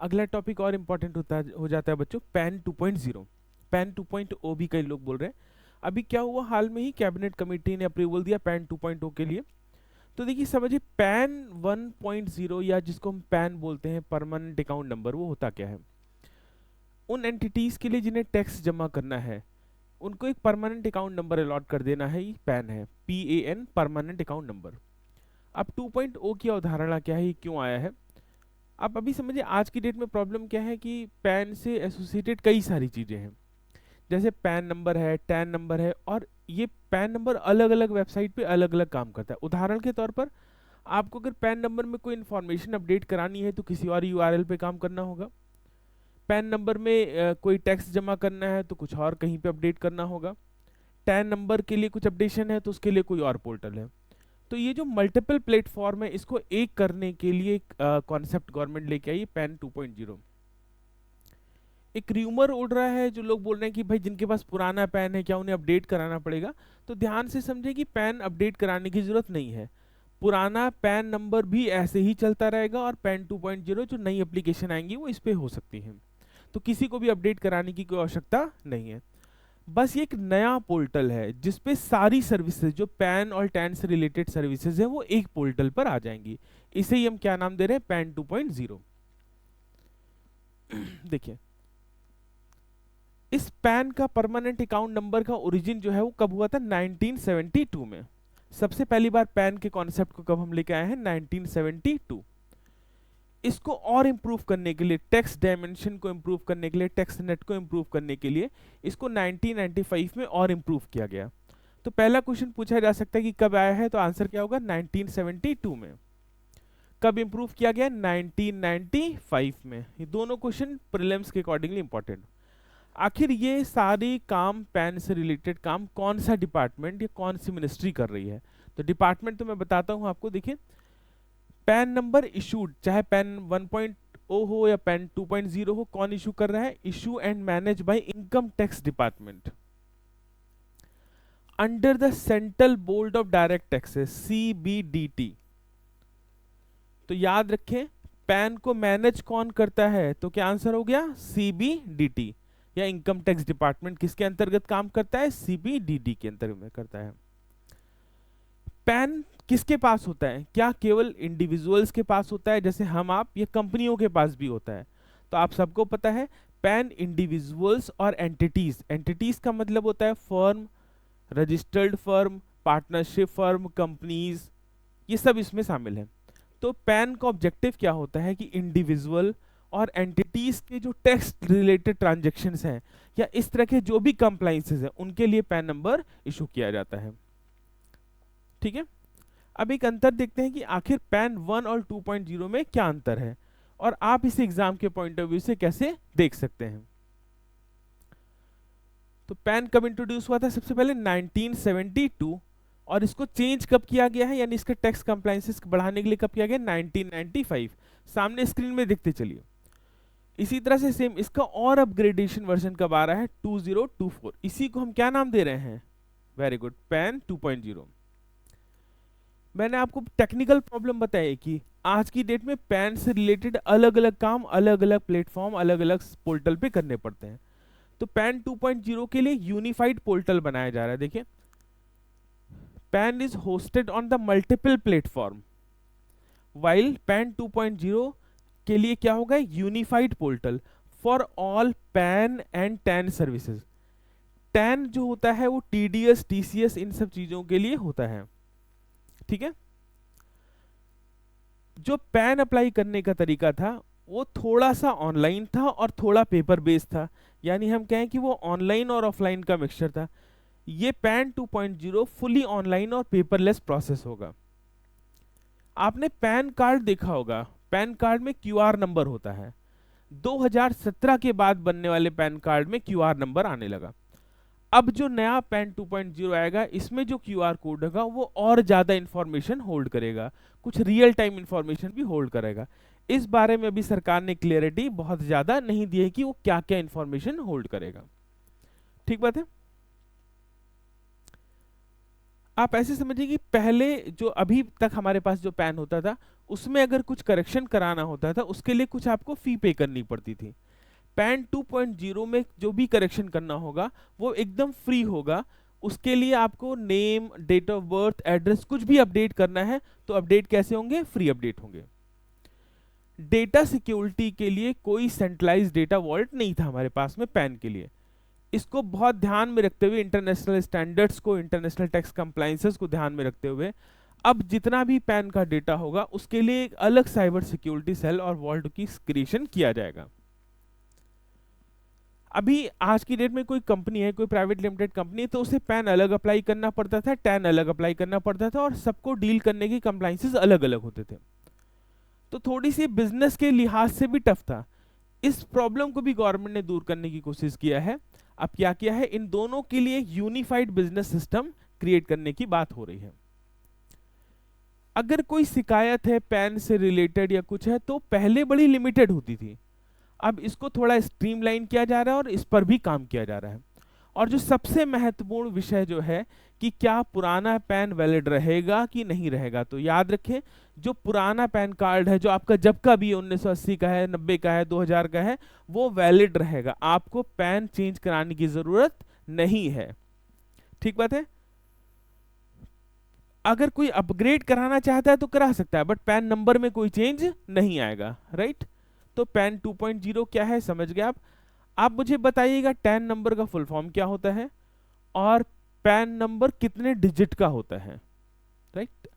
अगला टॉपिक और इम्पोर्टेंट हो जाता है बच्चों, पैन 2.0। पैन 2.0 भी कई लोग बोल रहे हैं। अभी क्या हुआ, हाल में ही कैबिनेट कमेटी ने अप्रूवल दिया पैन 2.0 के लिए। तो देखिए समझिए, पैन 1.0 या जिसको हम पैन बोलते हैं, परमानेंट अकाउंट नंबर, वो होता क्या है? उन एंटिटीज के लिए जिन्हें टैक्स जमा करना है, उनको एक परमानेंट अकाउंट नंबर अलॉट कर देना है, ये पैन है, PAN, परमानेंट अकाउंट नंबर। अब 2.0 की अवधारणा क्या है, ये क्यों आया है? आप अभी समझिए, आज की डेट में प्रॉब्लम क्या है कि पैन से एसोसिएटेड कई सारी चीज़ें हैं, जैसे पैन नंबर है, टैन नंबर है, और ये पैन नंबर अलग अलग वेबसाइट पे अलग अलग काम करता है। उदाहरण के तौर पर, आपको अगर पैन नंबर में कोई इन्फॉर्मेशन अपडेट करानी है तो किसी और URL पे काम करना होगा। पैन नंबर में कोई टैक्स जमा करना है तो कुछ और कहीं पे अपडेट करना होगा। टैन नंबर के लिए कुछ अपडेशन है तो उसके लिए कोई और पोर्टल है। तो ये जो मल्टीपल प्लेटफॉर्म है, इसको एक करने के लिए एक कॉन्सेप्ट गवर्नमेंट लेके आई, पैन 2.0। एक र्यूमर उड़ रहा है, जो लोग बोल रहे हैं कि भाई जिनके पास पुराना पैन है क्या उन्हें अपडेट कराना पड़ेगा। तो ध्यान से समझे कि पैन अपडेट कराने की जरूरत नहीं है। पुराना पैन नंबर भी ऐसे ही चलता रहेगा, और पैन 2.0 जो नई एप्लीकेशन आएंगी वो इस पे हो सकती है। तो किसी को भी अपडेट कराने की कोई आवश्यकता नहीं है। बस ये एक नया पोर्टल है जिसपे सारी सर्विसेज जो पैन और टैन से रिलेटेड सर्विसेज है वो एक पोर्टल पर आ जाएंगी। इसे ही हम क्या नाम दे रहे हैं, पैन 2.0। देखिए, इस पैन का परमानेंट अकाउंट नंबर का ओरिजिन जो है वो कब हुआ था, 1972 में। सबसे पहली बार पैन के कॉन्सेप्ट को कब हम लेके आए हैं, 1972। इसको और इम्प्रूव करने के लिए, टैक्स डायमेंशन को इम्प्रूव करने के लिए, टैक्स नेट को इम्प्रूव करने के लिए इसको 1995 में और इम्प्रूव किया गया। तो पहला क्वेश्चन पूछा जा सकता है कि कब आया है, तो आंसर क्या होगा, 1972 में। कब इम्प्रूव किया गया, 1995 में। ये दोनों क्वेश्चन प्रीलिम्स के अकॉर्डिंगली इंपॉर्टेंट। आखिर ये सारे काम, पैन से रिलेटेड काम, कौन सा डिपार्टमेंट या कौन सी मिनिस्ट्री कर रही है? तो डिपार्टमेंट तो मैं बताता हूँ आपको। देखिए, पैन नंबर इशूड, चाहे पैन 1.0 हो या पैन 2.0 हो, कौन इशू कर रहा है? Issue and manage by income tax department under the central board of direct taxes, CBDT। तो याद रखें, पैन को मैनेज कौन करता है? तो क्या आंसर हो गया, CBDT, या इनकम टैक्स डिपार्टमेंट किसके अंतर्गत काम करता है, CBDT के अंतर्गत करता है। पैन किसके पास होता है? क्या केवल इंडिविजुअल्स के पास होता है जैसे हम आप, या कंपनियों के पास भी होता है? तो आप सबको पता है, पैन इंडिविजुअल्स और एंटिटीज, एंटिटीज का मतलब होता है firm, registered firm, partnership firm, companies, ये सब इसमें शामिल है। तो पैन का ऑब्जेक्टिव क्या होता है कि इंडिविजुअल और एंटिटीज के जो टैक्स रिलेटेड ट्रांजैक्शंस हैं, या इस तरह के जो भी कंप्लाइंसेस हैं, उनके लिए पैन नंबर इशू किया जाता है। ठीक है, अब एक अंतर देखते हैं कि आखिर पैन 1 और 2.0 में क्या अंतर है, और आप इसे एग्जाम के पॉइंट ऑफ व्यू से कैसे देख सकते हैं। तो पैन कब इंट्रोड्यूस हुआ था? सबसे पहले 1972, और इसको चेंज कब किया गया है, यानी इसका टैक्स कंप्लायंसेस बढ़ाने के लिए कब किया गया, 1995। सामने स्क्रीन में देखते चलिए। इसी तरह से सेम इसका और अपग्रेडेशन वर्जन कब आ रहा है, 2024। इसी को हम क्या नाम दे रहे हैं, वेरी गुड, पैन 2.0। मैंने आपको टेक्निकल प्रॉब्लम बताया कि आज की डेट में पैन से रिलेटेड अलग अलग काम अलग अलग प्लेटफॉर्म, अलग अलग पोर्टल पे करने पड़ते हैं। तो पैन 2.0 के लिए यूनिफाइड पोर्टल बनाया जा रहा है। देखिए, pan is hosted on the multiple platform, while pan 2.0 के लिए क्या होगा, unified portal for all pan and tan services. Tan जो होता है वो TDS, TCS, इन सब चीजों के लिए होता है। ठीक है, जो पैन अप्लाई करने का तरीका था वो थोड़ा सा ऑनलाइन था और थोड़ा पेपर बेस्ड था, यानी हम कहें कि वो ऑनलाइन और ऑफलाइन का मिक्सचर था। ये पैन 2.0 फुली ऑनलाइन और पेपरलेस प्रोसेस होगा। आपने पैन कार्ड देखा होगा, पैन कार्ड में QR नंबर होता है। 2017 के बाद बनने वाले पैन कार्ड में QR नंबर आने लगा। अब जो नया पैन 2.0 आएगा, इसमें जो QR कोड होगा वो और ज्यादा इंफॉर्मेशन होल्ड करेगा, कुछ रियल टाइम इंफॉर्मेशन भी होल्ड करेगा। इस बारे में अभी सरकार ने क्लियरिटी बहुत ज्यादा नहीं दी है कि वो क्या क्या इंफॉर्मेशन होल्ड करेगा। ठीक बात है। आप ऐसे समझिए कि पहले जो अभी तक हमारे पास जो पैन होता था उसमें अगर कुछ करेक्शन कराना होता था उसके लिए कुछ आपको फी पे करनी पड़ती थी। पैन 2.0 में जो भी करेक्शन करना होगा वो एकदम फ्री होगा। उसके लिए आपको name, date of birth, address कुछ भी अपडेट करना है तो अपडेट कैसे होंगे? फ्री अपडेट होंगे। डेटा सिक्योरिटी के लिए कोई सेंट्रलाइज डेटा वॉल्ट नहीं था हमारे पास में पैन के लिए। इसको बहुत ध्यान में रखते हुए, इंटरनेशनल स्टैंडर्ड्स को, इंटरनेशनल टैक्स कंप्लायंसेस को ध्यान में रखते हुए अब जितना भी पैन का डेटा होगा उसके लिए एक अलग साइबर सिक्योरिटी सेल और वॉल्ट की क्रिएशन किया जाएगा। अभी आज की डेट में कोई कंपनी है, कोई प्राइवेट लिमिटेड कंपनी है, तो उसे पैन अलग अप्लाई करना पड़ता था, टैन अलग अप्लाई करना पड़ता था और सबको डील करने की कंप्लायंसेस अलग अलग होते थे। तो थोड़ी सी बिजनेस के लिहाज से भी टफ था। इस प्रॉब्लम को भी गवर्नमेंट ने दूर करने की कोशिश किया है। अब क्या किया है, इन दोनों के लिए यूनिफाइड बिजनेस सिस्टम क्रिएट करने की बात हो रही है। अगर कोई शिकायत है पैन से रिलेटेड या कुछ है तो पहले बड़ी लिमिटेड होती थी, अब इसको थोड़ा स्ट्रीमलाइन किया जा रहा है और इस पर भी काम किया जा रहा है। और जो सबसे महत्वपूर्ण विषय जो है कि क्या पुराना पैन वैलिड रहेगा कि नहीं रहेगा, तो याद रखें जो पुराना पैन कार्ड है जो आपका जब का भी 1980 का है, 90 का है, 2000 का है, वो वैलिड रहेगा। आपको पैन चेंज कराने की जरूरत नहीं है। ठीक बात है। अगर कोई अपग्रेड कराना चाहता है तो करा सकता है, बट पैन नंबर में कोई चेंज नहीं आएगा। राइट। तो पैन 2.0 क्या है समझ गए आप। आप मुझे बताइएगा टैन नंबर का फुल फॉर्म क्या होता है और पैन नंबर कितने डिजिट का होता है। राइट।